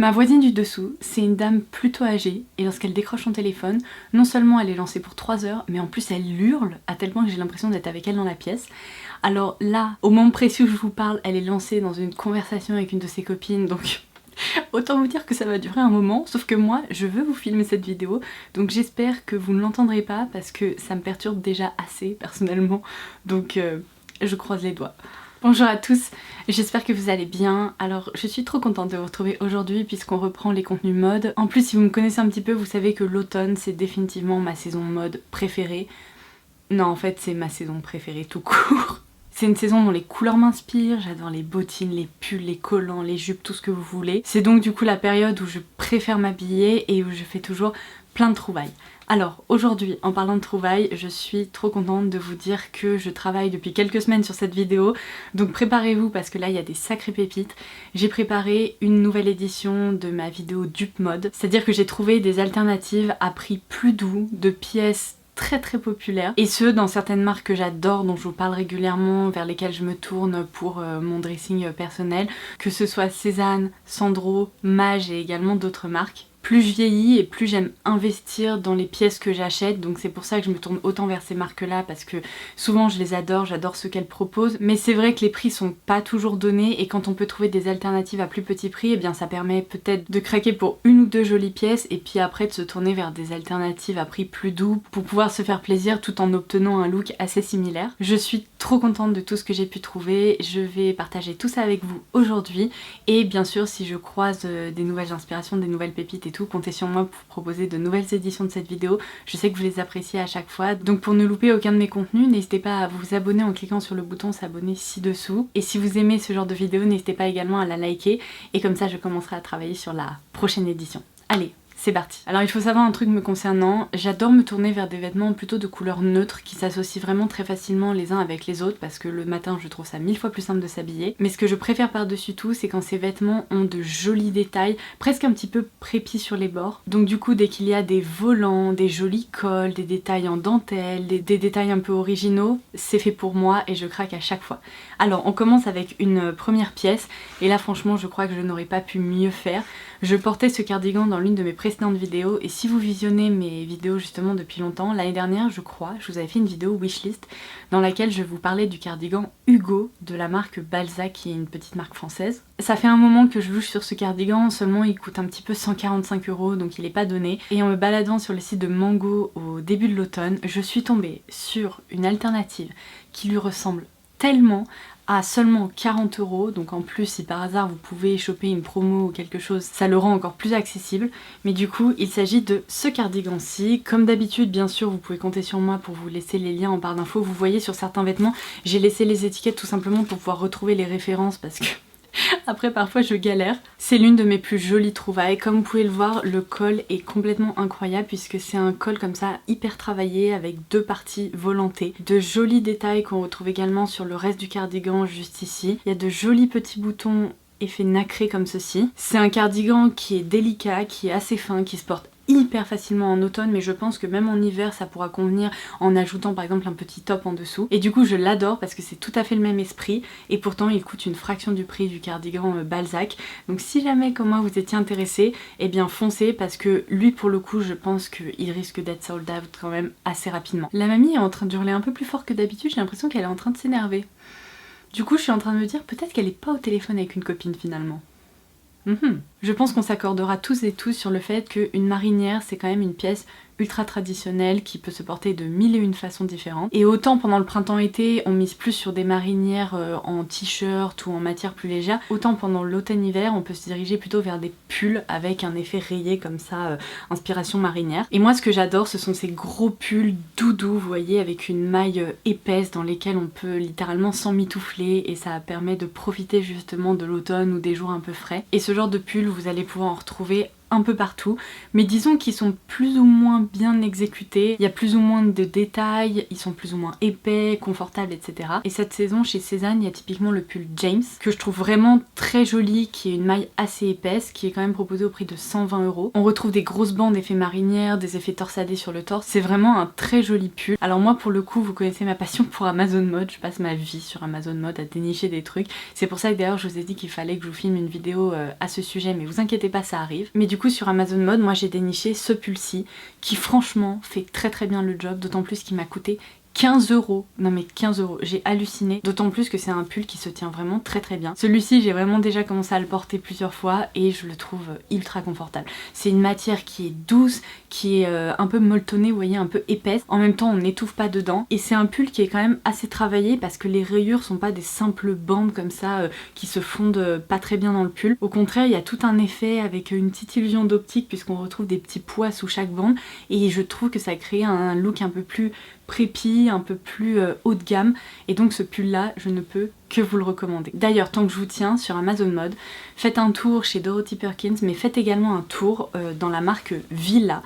Ma voisine du dessous, c'est une dame plutôt âgée et lorsqu'elle décroche son téléphone, non seulement elle est lancée pour 3 heures, mais en plus elle hurle à tel point que j'ai l'impression d'être avec elle dans la pièce. Alors là, au moment précis où je vous parle, elle est lancée dans une conversation avec une de ses copines, donc autant vous dire que ça va durer un moment, sauf que moi, je veux vous filmer cette vidéo, donc j'espère que vous ne l'entendrez pas parce que ça me perturbe déjà assez personnellement, donc je croise les doigts. Bonjour à tous, j'espère que vous allez bien. Alors je suis trop contente de vous retrouver aujourd'hui puisqu'on reprend les contenus mode. En plus si vous me connaissez un petit peu, vous savez que l'automne c'est définitivement ma saison mode préférée. Non en fait c'est ma saison préférée tout court. C'est une saison dont les couleurs m'inspirent, j'adore les bottines, les pulls, les collants, les jupes, tout ce que vous voulez. C'est donc du coup la période où je préfère m'habiller et où je fais toujours plein de trouvailles. Alors aujourd'hui, en parlant de trouvailles, je suis trop contente de vous dire que je travaille depuis quelques semaines sur cette vidéo, donc préparez-vous parce que là il y a des sacrées pépites. J'ai préparé une nouvelle édition de ma vidéo dupe mode, c'est-à-dire que j'ai trouvé des alternatives à prix plus doux de pièces très populaires, et ce dans certaines marques que j'adore, dont je vous parle régulièrement, vers lesquelles je me tourne pour mon dressing personnel, que ce soit Cézanne, Sandro, Maje et également d'autres marques. Plus je vieillis et plus j'aime investir dans les pièces que j'achète, donc c'est pour ça que je me tourne autant vers ces marques là parce que souvent je les adore, j'adore ce qu'elles proposent, mais c'est vrai que les prix sont pas toujours donnés et quand on peut trouver des alternatives à plus petit prix, eh bien ça permet peut-être de craquer pour une ou deux jolies pièces et puis après de se tourner vers des alternatives à prix plus doux pour pouvoir se faire plaisir tout en obtenant un look assez similaire. Je suis trop contente de tout ce que j'ai pu trouver, je vais partager tout ça avec vous aujourd'hui et bien sûr si je croise des nouvelles inspirations, des nouvelles pépites et tout, comptez sur moi pour proposer de nouvelles éditions de cette vidéo. Je sais que vous les appréciez à chaque fois, donc pour ne louper aucun de mes contenus, n'hésitez pas à vous abonner en cliquant sur le bouton s'abonner ci-dessous. Et si vous aimez ce genre de vidéo, n'hésitez pas également à la liker, et comme ça je commencerai à travailler sur la prochaine édition. Allez, c'est parti. Alors il faut savoir un truc me concernant, j'adore me tourner vers des vêtements plutôt de couleurs neutres qui s'associent vraiment très facilement les uns avec les autres parce que le matin je trouve ça 1000 fois plus simple de s'habiller. Mais ce que je préfère par-dessus tout c'est quand ces vêtements ont de jolis détails, presque un petit peu prépis sur les bords. Donc du coup dès qu'il y a des volants, des jolis cols, des détails en dentelle, des détails un peu originaux, c'est fait pour moi et je craque à chaque fois. Alors on commence avec une première pièce et là franchement je crois que je n'aurais pas pu mieux faire. Je portais ce cardigan dans l'une de mes précédentes vidéos et si vous visionnez mes vidéos justement depuis longtemps, l'année dernière je crois, je vous avais fait une vidéo wishlist dans laquelle je vous parlais du cardigan Hugo de la marque Balzac qui est une petite marque française. Ça fait un moment que je louche sur ce cardigan, seulement il coûte un petit peu 145 € donc il est pas donné. Et en me baladant sur le site de Mango au début de l'automne, je suis tombée sur une alternative qui lui ressemble tellement à seulement 40 €, donc en plus si par hasard vous pouvez choper une promo ou quelque chose, ça le rend encore plus accessible. Mais du coup il s'agit de ce cardigan-ci. Comme d'habitude bien sûr vous pouvez compter sur moi pour vous laisser les liens en barre d'infos. Vous voyez sur certains vêtements j'ai laissé les étiquettes tout simplement pour pouvoir retrouver les références parce que après parfois je galère. C'est l'une de mes plus jolies trouvailles. Comme vous pouvez le voir, le col est complètement incroyable puisque c'est un col comme ça hyper travaillé avec deux parties volantées. De jolis détails qu'on retrouve également sur le reste du cardigan juste ici. Il y a de jolis petits boutons effet nacré comme ceci. C'est un cardigan qui est délicat, qui est assez fin, qui se porte hyper facilement en automne, mais je pense que même en hiver ça pourra convenir en ajoutant par exemple un petit top en dessous. Et du coup je l'adore parce que c'est tout à fait le même esprit et pourtant il coûte une fraction du prix du cardigan Balzac. Donc si jamais comme moi vous étiez intéressé, eh bien foncez parce que lui pour le coup je pense qu'il risque d'être sold out quand même assez rapidement. La mamie est en train de hurler un peu plus fort que d'habitude, j'ai l'impression qu'elle est en train de s'énerver. Du coup je suis en train de me dire peut-être qu'elle est pas au téléphone avec une copine finalement. Je pense qu'on s'accordera tous et tous sur le fait qu'une marinière c'est quand même une pièce ultra traditionnelle qui peut se porter de mille et une façons différentes. Et autant pendant le printemps-été on mise plus sur des marinières en t-shirt ou en matière plus légère, autant pendant l'automne-hiver on peut se diriger plutôt vers des pulls avec un effet rayé comme ça, inspiration marinière. Et moi ce que j'adore ce sont ces gros pulls doudous, vous voyez, avec une maille épaisse dans lesquels on peut littéralement s'emmitoufler et ça permet de profiter justement de l'automne ou des jours un peu frais. Et ce genre de pull vous allez pouvoir en retrouver un peu partout, mais disons qu'ils sont plus ou moins bien exécutés, il y a plus ou moins de détails, ils sont plus ou moins épais, confortables, etc. Et cette saison chez Sézane, il y a typiquement le pull James, que je trouve vraiment très joli, qui est une maille assez épaisse, qui est quand même proposé au prix de 120 €. On retrouve des grosses bandes effets marinières, des effets torsadés sur le torse, c'est vraiment un très joli pull. Alors moi pour le coup, vous connaissez ma passion pour Amazon Mode, je passe ma vie sur Amazon Mode à dénicher des trucs, c'est pour ça que d'ailleurs je vous ai dit qu'il fallait que je vous filme une vidéo à ce sujet, mais vous inquiétez pas, ça arrive. Mais du coup sur Amazon Mode, moi j'ai déniché ce pull-ci, qui franchement fait très bien le job, d'autant plus qu'il m'a coûté 15 €. Non mais 15 €, j'ai halluciné, d'autant plus que c'est un pull qui se tient vraiment très bien. Celui-ci j'ai vraiment déjà commencé à le porter plusieurs fois et je le trouve ultra confortable. C'est une matière qui est douce, qui est un peu molletonnée, vous voyez, un peu épaisse. En même temps on n'étouffe pas dedans et c'est un pull qui est quand même assez travaillé parce que les rayures sont pas des simples bandes comme ça qui se fondent pas très bien dans le pull. Au contraire il y a tout un effet avec une petite illusion d'optique puisqu'on retrouve des petits pois sous chaque bande et je trouve que ça crée un look un peu plus prépi, un peu plus haut de gamme et donc ce pull là je ne peux que vous le recommander. D'ailleurs tant que je vous tiens sur Amazon Mode, faites un tour chez Dorothy Perkins mais faites également un tour dans la marque Villa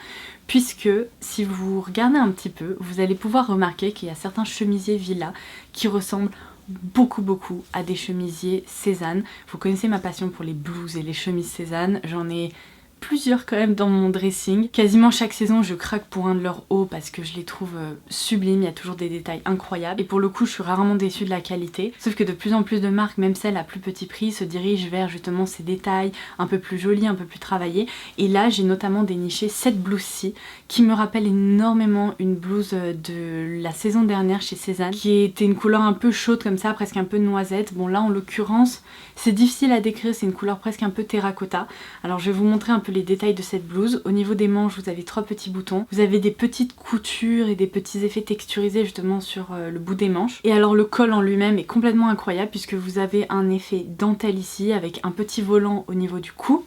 puisque si vous regardez un petit peu vous allez pouvoir remarquer qu'il y a certains chemisiers Villa qui ressemblent beaucoup à des chemisiers Sézane. Vous connaissez ma passion pour les blouses et les chemises Sézane, j'en ai plusieurs quand même dans mon dressing. Quasiment chaque saison je craque pour un de leurs hauts parce que je les trouve sublimes, il y a toujours des détails incroyables et pour le coup je suis rarement déçue de la qualité. Sauf que de plus en plus de marques, même celles à plus petit prix, se dirigent vers justement ces détails un peu plus jolis, un peu plus travaillés. Et là j'ai notamment déniché cette blouse-ci qui me rappelle énormément une blouse de la saison dernière chez Sézane qui était une couleur un peu chaude comme ça, presque un peu noisette. Bon là en l'occurrence c'est difficile à décrire, c'est une couleur presque un peu terracotta. Alors je vais vous montrer un peu les détails de cette blouse. Au niveau des manches vous avez 3 petits boutons, vous avez des petites coutures et des petits effets texturisés justement sur le bout des manches. Et alors le col en lui-même est complètement incroyable puisque vous avez un effet dentelle ici avec un petit volant au niveau du cou.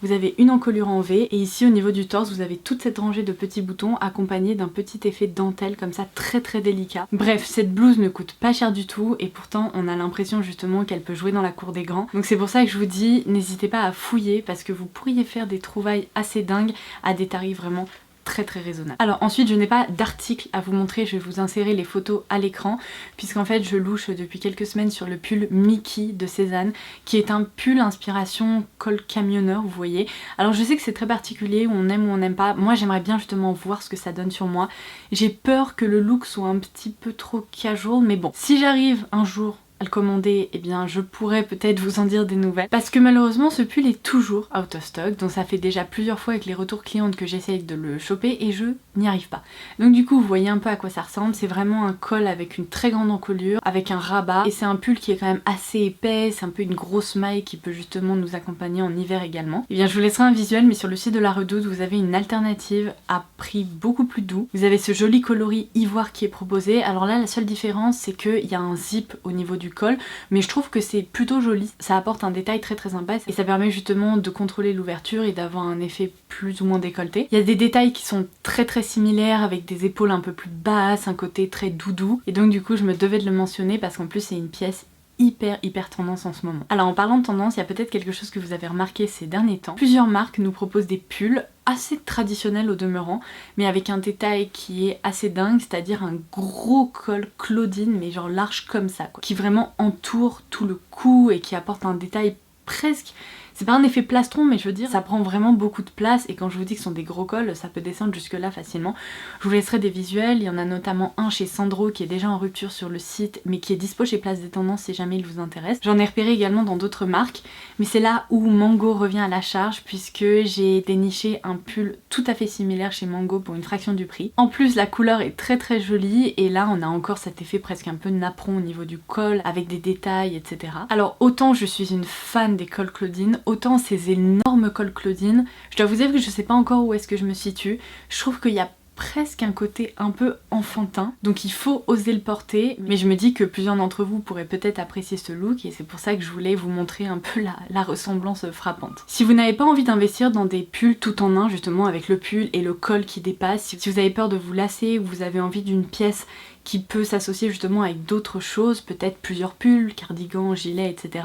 Vous avez une encolure en V et ici au niveau du torse vous avez toute cette rangée de petits boutons accompagnés d'un petit effet dentelle comme ça très délicat. Bref, cette blouse ne coûte pas cher du tout et pourtant on a l'impression justement qu'elle peut jouer dans la cour des grands. Donc c'est pour ça que je vous dis n'hésitez pas à fouiller parce que vous pourriez faire des trouvailles assez dingues à des tarifs vraiment très raisonnable. Alors ensuite je n'ai pas d'article à vous montrer, je vais vous insérer les photos à l'écran puisqu'en fait je louche depuis quelques semaines sur le pull Mickey de Sézane qui est un pull inspiration col camionneur, vous voyez. Alors je sais que c'est très particulier, on aime ou on n'aime pas, moi j'aimerais bien justement voir ce que ça donne sur moi. J'ai peur que le look soit un petit peu trop casual mais bon, si j'arrive un jour à le commander, eh bien je pourrais peut-être vous en dire des nouvelles. Parce que malheureusement ce pull est toujours out of stock, donc ça fait déjà plusieurs fois avec les retours clientes que j'essaye de le choper et je n'y arrive pas. Donc du coup vous voyez un peu à quoi ça ressemble, c'est vraiment un col avec une très grande encolure, avec un rabat, et c'est un pull qui est quand même assez épais, c'est un peu une grosse maille qui peut justement nous accompagner en hiver également. Et bien je vous laisserai un visuel, mais sur le site de la Redoute vous avez une alternative à prix beaucoup plus doux. Vous avez ce joli coloris ivoire qui est proposé, alors là la seule différence c'est qu'il y a un zip au niveau du col, mais je trouve que c'est plutôt joli, ça apporte un détail très sympa et ça permet justement de contrôler l'ouverture et d'avoir un effet plus ou moins décolleté. Il y a des détails qui sont très similaires avec des épaules un peu plus basses, un côté très doudou et donc du coup je me devais de le mentionner parce qu'en plus c'est une pièce hyper tendance en ce moment. Alors en parlant de tendance, il y a peut-être quelque chose que vous avez remarqué ces derniers temps. Plusieurs marques nous proposent des pulls assez traditionnels au demeurant, mais avec un détail qui est assez dingue, c'est-à-dire un gros col Claudine, mais genre large comme ça, quoi, qui vraiment entoure tout le cou et qui apporte un détail presque... C'est pas un effet plastron, mais je veux dire, ça prend vraiment beaucoup de place et quand je vous dis que ce sont des gros cols, ça peut descendre jusque là facilement. Je vous laisserai des visuels, il y en a notamment un chez Sandro qui est déjà en rupture sur le site, mais qui est dispo chez Place des Tendances si jamais il vous intéresse. J'en ai repéré également dans d'autres marques, mais c'est là où Mango revient à la charge puisque j'ai déniché un pull tout à fait similaire chez Mango pour une fraction du prix. En plus, la couleur est très jolie et là on a encore cet effet presque un peu napperon au niveau du col avec des détails, etc. Alors autant je suis une fan des cols Claudine, autant ces énormes cols Claudine, je dois vous dire que je sais pas encore où est-ce que je me situe. Je trouve qu'il y a presque un côté un peu enfantin, donc il faut oser le porter, mais je me dis que plusieurs d'entre vous pourraient peut-être apprécier ce look et c'est pour ça que je voulais vous montrer un peu la ressemblance frappante. Si vous n'avez pas envie d'investir dans des pulls tout en un justement avec le pull et le col qui dépasse, si vous avez peur de vous lasser ou vous avez envie d'une pièce qui peut s'associer justement avec d'autres choses, peut-être plusieurs pulls, cardigans, gilets, etc.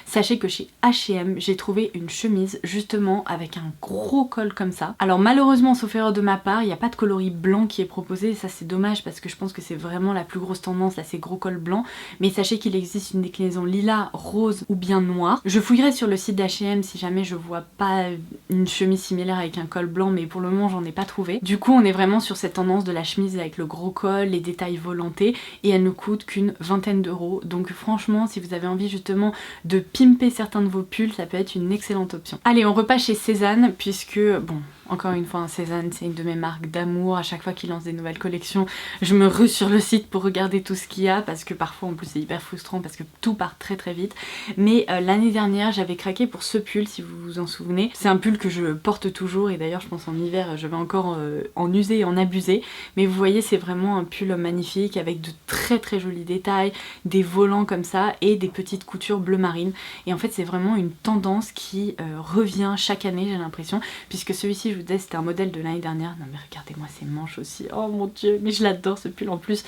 Sachez que chez H&M, j'ai trouvé une chemise justement avec un gros col comme ça. Alors malheureusement, sauf erreur de ma part, il n'y a pas de coloris blanc qui est proposé, et ça c'est dommage parce que je pense que c'est vraiment la plus grosse tendance, là ces gros cols blancs, mais sachez qu'il existe une déclinaison lilas, rose ou bien noir. Je fouillerai sur le site d'H&M si jamais je vois pas une chemise similaire avec un col blanc, mais pour le moment j'en ai pas trouvé. Du coup on est vraiment sur cette tendance de la chemise avec le gros col, les détails volantés, et elle ne coûte qu'une vingtaine d'euros. Donc franchement, si vous avez envie justement de pimper certains de vos pulls, ça peut être une excellente option. Allez, on repasse chez Cézanne, puisque bon, encore une fois, Cézanne c'est une de mes marques d'amour. À chaque fois qu'ils lancent des nouvelles collections, je me rue sur le site pour regarder tout ce qu'il y a, parce que parfois en plus c'est hyper frustrant parce que tout part très très vite. Mais l'année dernière j'avais craqué pour ce pull, si vous vous en souvenez. C'est un pull que je porte toujours, et d'ailleurs je pense en hiver je vais encore en user et en abuser. Mais vous voyez, c'est vraiment un pull magnifique avec de très très jolis détails, des volants comme ça et des petites coutures bleu marine. Et en fait c'est vraiment une tendance qui revient chaque année, j'ai l'impression, puisque celui-ci, je vous disais, c'était un modèle de l'année dernière. Non mais regardez-moi ces manches aussi, oh mon dieu, mais je l'adore ce pull en plus.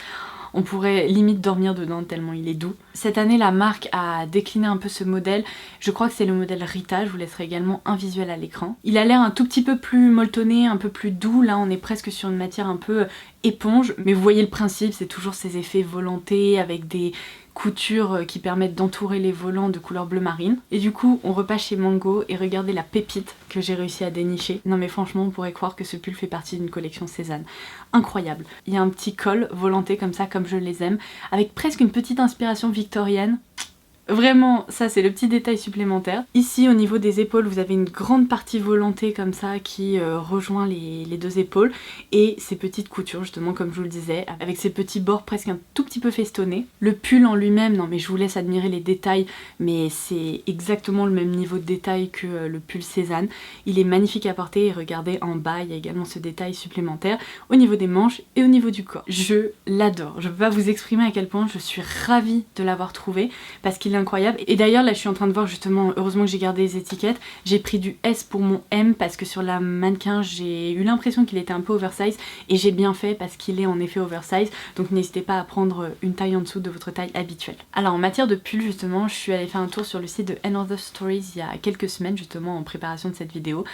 On pourrait limite dormir dedans tellement il est doux. Cette année, la marque a décliné un peu ce modèle. Je crois que c'est le modèle Rita, je vous laisserai également un visuel à l'écran. Il a l'air un tout petit peu plus molletonné, un peu plus doux. Là, on est presque sur une matière un peu éponge. Mais vous voyez le principe, c'est toujours ces effets volantés avec des coutures qui permettent d'entourer les volants de couleur bleu marine. Et du coup, on repasse chez Mango et regardez la pépite que j'ai réussi à dénicher. Non mais franchement, on pourrait croire que ce pull fait partie d'une collection Cézanne. Incroyable. Il y a un petit col volanté comme ça, comme je les aime, avec presque une petite inspiration victorienne. Vraiment, ça c'est le petit détail supplémentaire. Ici au niveau des épaules, vous avez une grande partie volantée comme ça qui rejoint les deux épaules, et ces petites coutures justement comme je vous le disais, avec ces petits bords presque un tout petit peu festonnés. Le pull en lui-même, non mais je vous laisse admirer les détails, mais c'est exactement le même niveau de détail que le pull Cézanne. Il est magnifique à porter, et regardez en bas, il y a également ce détail supplémentaire au niveau des manches et au niveau du corps. Je l'adore, je peux pas vous exprimer à quel point je suis ravie de l'avoir trouvé, parce qu'il incroyable. Et d'ailleurs là je suis en train de voir justement, heureusement que j'ai gardé les étiquettes, j'ai pris du S pour mon M parce que sur la mannequin j'ai eu l'impression qu'il était un peu oversize, et j'ai bien fait parce qu'il est en effet oversize, donc n'hésitez pas à prendre une taille en dessous de votre taille habituelle. Alors en matière de pull justement, je suis allée faire un tour sur le site de Another Stories il y a quelques semaines justement en préparation de cette vidéo,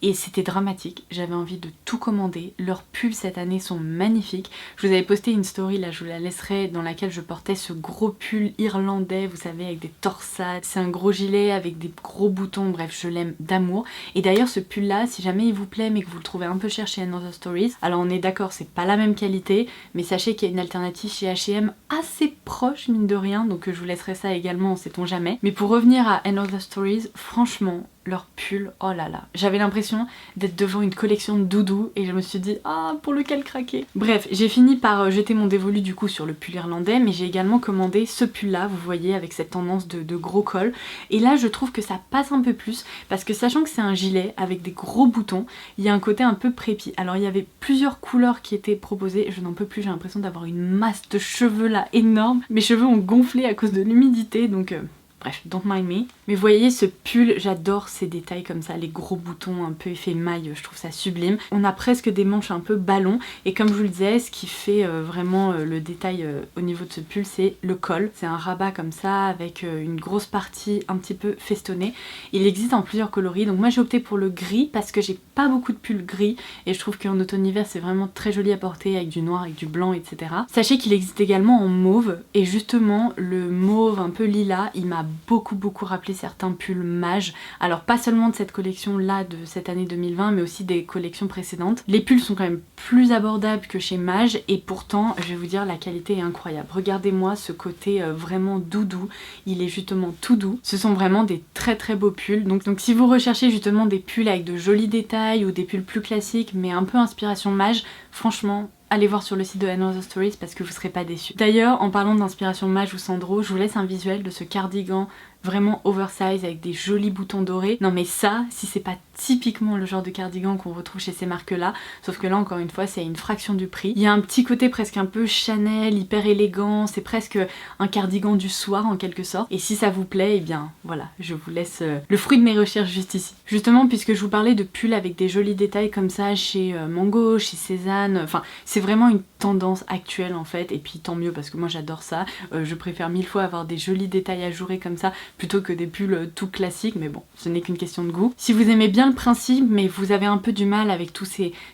et c'était dramatique, j'avais envie de tout commander. Leurs pulls cette année sont magnifiques. Je vous avais posté une story, là je vous la laisserai, dans laquelle je portais ce gros pull irlandais, vous savez, avec des torsades. C'est un gros gilet avec des gros boutons, bref je l'aime d'amour. Et d'ailleurs ce pull là, si jamais il vous plaît mais que vous le trouvez un peu cher chez Another Stories, alors on est d'accord, c'est pas la même qualité, mais sachez qu'il y a une alternative chez H&M assez proche mine de rien, donc je vous laisserai ça également, sait-on jamais. Mais pour revenir à Another Stories, franchement, leur pull, oh là là, j'avais l'impression d'être devant une collection de doudous, et je me suis dit ah, pour lequel craquer. Bref, j'ai fini par jeter mon dévolu du coup sur le pull irlandais, mais j'ai également commandé ce pull là, vous voyez, avec cette tendance de gros col, et là je trouve que ça passe un peu plus, parce que sachant que c'est un gilet avec des gros boutons, il y a un côté un peu prépi. Alors il y avait plusieurs couleurs qui étaient proposées, je n'en peux plus, j'ai l'impression d'avoir une masse de cheveux là énorme, mes cheveux ont gonflé à cause de l'humidité, donc bref, don't mind me. Mais vous voyez ce pull, j'adore ces détails comme ça, les gros boutons un peu effet maille, je trouve ça sublime. On a presque des manches un peu ballon, et comme je vous le disais, ce qui fait vraiment le détail au niveau de ce pull, c'est le col. C'est un rabat comme ça, avec une grosse partie un petit peu festonnée. Il existe en plusieurs coloris, donc moi j'ai opté pour le gris, parce que j'ai pas beaucoup de pulls gris, et je trouve qu'en automne-hiver c'est vraiment très joli à porter, avec du noir, avec du blanc, etc. Sachez qu'il existe également en mauve, et justement le mauve un peu lilas, il m'a beaucoup rappelé certains pulls Mage. Alors pas seulement de cette collection là de cette année 2020, mais aussi des collections précédentes. Les pulls sont quand même plus abordables que chez Mage, et pourtant je vais vous dire la qualité est incroyable. Regardez-moi ce côté vraiment doudou, il est justement tout doux. Ce sont vraiment des très beaux pulls. Donc si vous recherchez justement des pulls avec de jolis détails, ou des pulls plus classiques mais un peu inspiration Mage, franchement allez voir sur le site de Another Stories parce que vous serez pas déçus. D'ailleurs, en parlant d'inspiration Mage ou Sandro, je vous laisse un visuel de ce cardigan vraiment oversize avec des jolis boutons dorés. Non mais ça, si c'est pas typiquement le genre de cardigan qu'on retrouve chez ces marques là, sauf que là encore une fois c'est à une fraction du prix. Il y a un petit côté presque un peu Chanel, hyper élégant, c'est presque un cardigan du soir en quelque sorte. Et si ça vous plaît, eh bien voilà, je vous laisse le fruit de mes recherches juste ici. Justement, puisque je vous parlais de pulls avec des jolis détails comme ça chez Mango, chez Cézanne, enfin c'est vraiment une tendance actuelle en fait, et puis tant mieux parce que moi j'adore ça. Je préfère 1000 fois avoir des jolis détails ajourés comme ça plutôt que des pulls tout classiques, mais bon, ce n'est qu'une question de goût. Si vous aimez bien le principe mais vous avez un peu du mal avec tous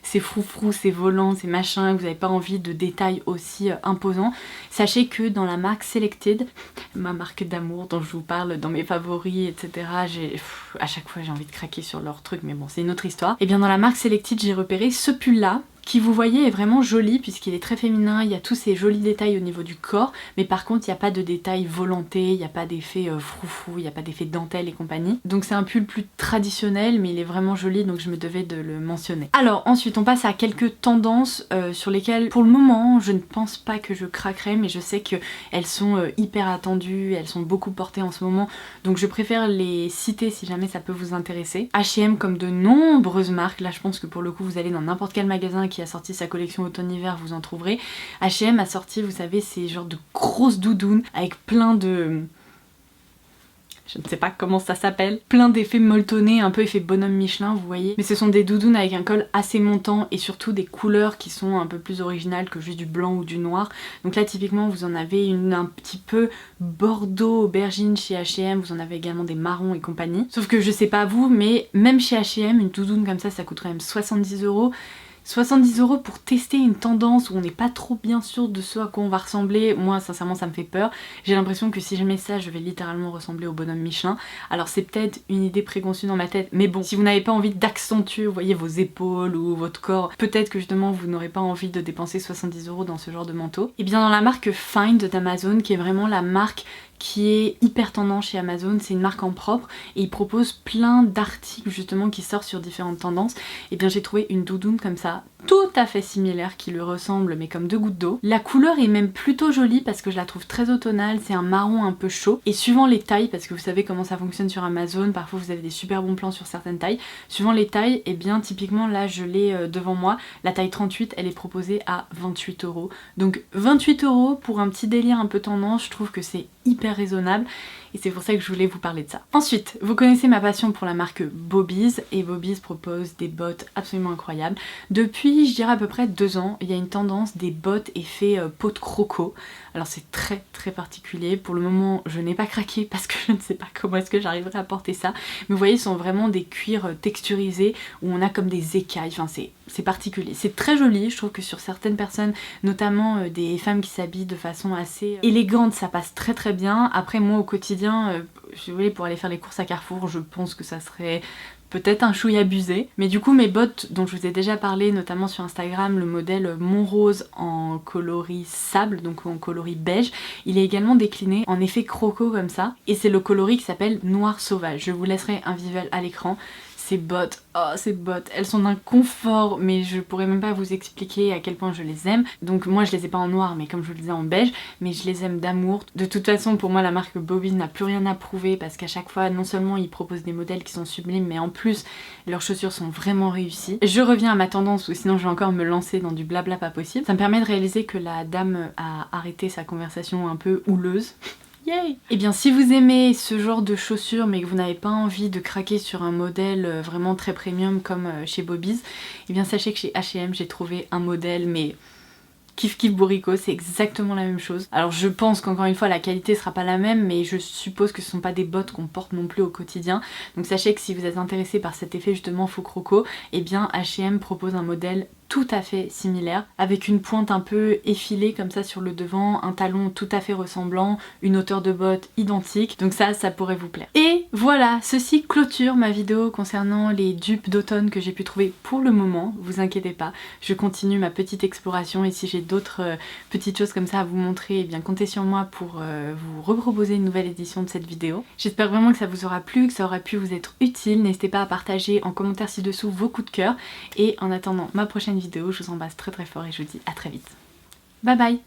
ces froufrous, ces volants, ces machins, que vous n'avez pas envie de détails aussi imposants, sachez que dans la marque Selected, ma marque d'amour dont je vous parle dans mes favoris, etc., à chaque fois j'ai envie de craquer sur leurs trucs, mais bon, c'est une autre histoire. Et bien dans la marque Selected, j'ai repéré ce pull là, qui vous voyez est vraiment joli puisqu'il est très féminin, il y a tous ces jolis détails au niveau du corps, mais par contre il n'y a pas de détails volantés, il n'y a pas d'effet froufrou, il n'y a pas d'effet dentelle et compagnie. Donc c'est un pull plus traditionnel mais il est vraiment joli, donc je me devais de le mentionner. Alors ensuite on passe à quelques tendances sur lesquelles pour le moment je ne pense pas que je craquerai, mais je sais qu'elles sont hyper attendues, elles sont beaucoup portées en ce moment, donc je préfère les citer si jamais ça peut vous intéresser. H&M comme de nombreuses marques, là je pense que pour le coup vous allez dans n'importe quel magasin qui a sorti sa collection automne-hiver, vous en trouverez. H&M a sorti, vous savez, ces genres de grosses doudounes avec plein de... je ne sais pas comment ça s'appelle, plein d'effets molletonnés, un peu effet bonhomme Michelin, vous voyez. Mais ce sont des doudounes avec un col assez montant et surtout des couleurs qui sont un peu plus originales que juste du blanc ou du noir. Donc là typiquement vous en avez une un petit peu bordeaux aubergine chez H&M, vous en avez également des marrons et compagnie. Sauf que je sais pas vous, mais même chez H&M, une doudoune comme ça coûte quand même 70 €. 70 € pour tester une tendance où on n'est pas trop bien sûr de ce à quoi on va ressembler, moi sincèrement ça me fait peur. J'ai l'impression que si je mets ça je vais littéralement ressembler au bonhomme Michelin. Alors c'est peut-être une idée préconçue dans ma tête, mais bon, si vous n'avez pas envie d'accentuer, vous voyez, vos épaules ou votre corps, peut-être que justement vous n'aurez pas envie de dépenser 70 € dans ce genre de manteau. Et bien dans la marque Find d'Amazon, qui est vraiment la marque qui est hyper tendance chez Amazon, c'est une marque en propre et ils proposent plein d'articles justement qui sortent sur différentes tendances. Et bien j'ai trouvé une doudoune comme ça, tout à fait similaire, qui lui ressemble mais comme deux gouttes d'eau. La couleur est même plutôt jolie parce que je la trouve très automnale, c'est un marron un peu chaud. Et suivant les tailles, parce que vous savez comment ça fonctionne sur Amazon, parfois vous avez des super bons plans sur certaines tailles, suivant les tailles, et bien typiquement là je l'ai devant moi, la taille 38 elle est proposée à 28 €. Donc 28 € pour un petit délire un peu tendance, je trouve que c'est hyper raisonnable et c'est pour ça que je voulais vous parler de ça. Ensuite, vous connaissez ma passion pour la marque Bobies et Bobies propose des bottes absolument incroyables. Depuis, je dirais à peu près 2 ans, il y a une tendance des bottes effet peau de croco. Alors c'est très très particulier. Pour le moment, je n'ai pas craqué parce que je ne sais pas comment est-ce que j'arriverai à porter ça. Mais vous voyez, ce sont vraiment des cuirs texturisés où on a comme des écailles. Enfin, c'est particulier. C'est très joli. Je trouve que sur certaines personnes, notamment des femmes qui s'habillent de façon assez élégante, ça passe très très bien. Après, moi au quotidien, si vous voulez, pour aller faire les courses à Carrefour, je pense que ça serait peut-être un chouïa abusé. Mais du coup mes bottes dont je vous ai déjà parlé, notamment sur Instagram, le modèle Montrose en coloris sable, donc en coloris beige, il est également décliné en effet croco comme ça. Et c'est le coloris qui s'appelle Noir Sauvage. Je vous laisserai un visuel à l'écran. Ces bottes, oh ces bottes, elles sont d'un confort, mais je pourrais même pas vous expliquer à quel point je les aime. Donc moi je les ai pas en noir, mais comme je vous le disais en beige, mais je les aime d'amour. De toute façon pour moi la marque Bobies n'a plus rien à prouver parce qu'à chaque fois non seulement ils proposent des modèles qui sont sublimes, mais en plus leurs chaussures sont vraiment réussies. Je reviens à ma tendance, ou sinon je vais encore me lancer dans du blabla pas possible. Ça me permet de réaliser que la dame a arrêté sa conversation un peu houleuse. Yay! Et bien si vous aimez ce genre de chaussures mais que vous n'avez pas envie de craquer sur un modèle vraiment très premium comme chez Bobies, et bien sachez que chez H&M j'ai trouvé un modèle mais kiff kiff bourricot, c'est exactement la même chose. Alors je pense qu'encore une fois la qualité sera pas la même, mais je suppose que ce sont pas des bottes qu'on porte non plus au quotidien. Donc sachez que si vous êtes intéressé par cet effet justement faux croco, et bien H&M propose un modèle tout à fait similaire, avec une pointe un peu effilée comme ça sur le devant, un talon tout à fait ressemblant, une hauteur de botte identique, donc ça pourrait vous plaire. Et voilà, ceci clôture ma vidéo concernant les dupes d'automne que j'ai pu trouver pour le moment, vous inquiétez pas, je continue ma petite exploration et si j'ai d'autres petites choses comme ça à vous montrer, eh bien comptez sur moi pour vous reproposer une nouvelle édition de cette vidéo. J'espère vraiment que ça vous aura plu, que ça aura pu vous être utile, n'hésitez pas à partager en commentaire ci-dessous vos coups de cœur et en attendant ma prochaine vidéo, je vous embrasse très très fort et je vous dis à très vite. Bye bye!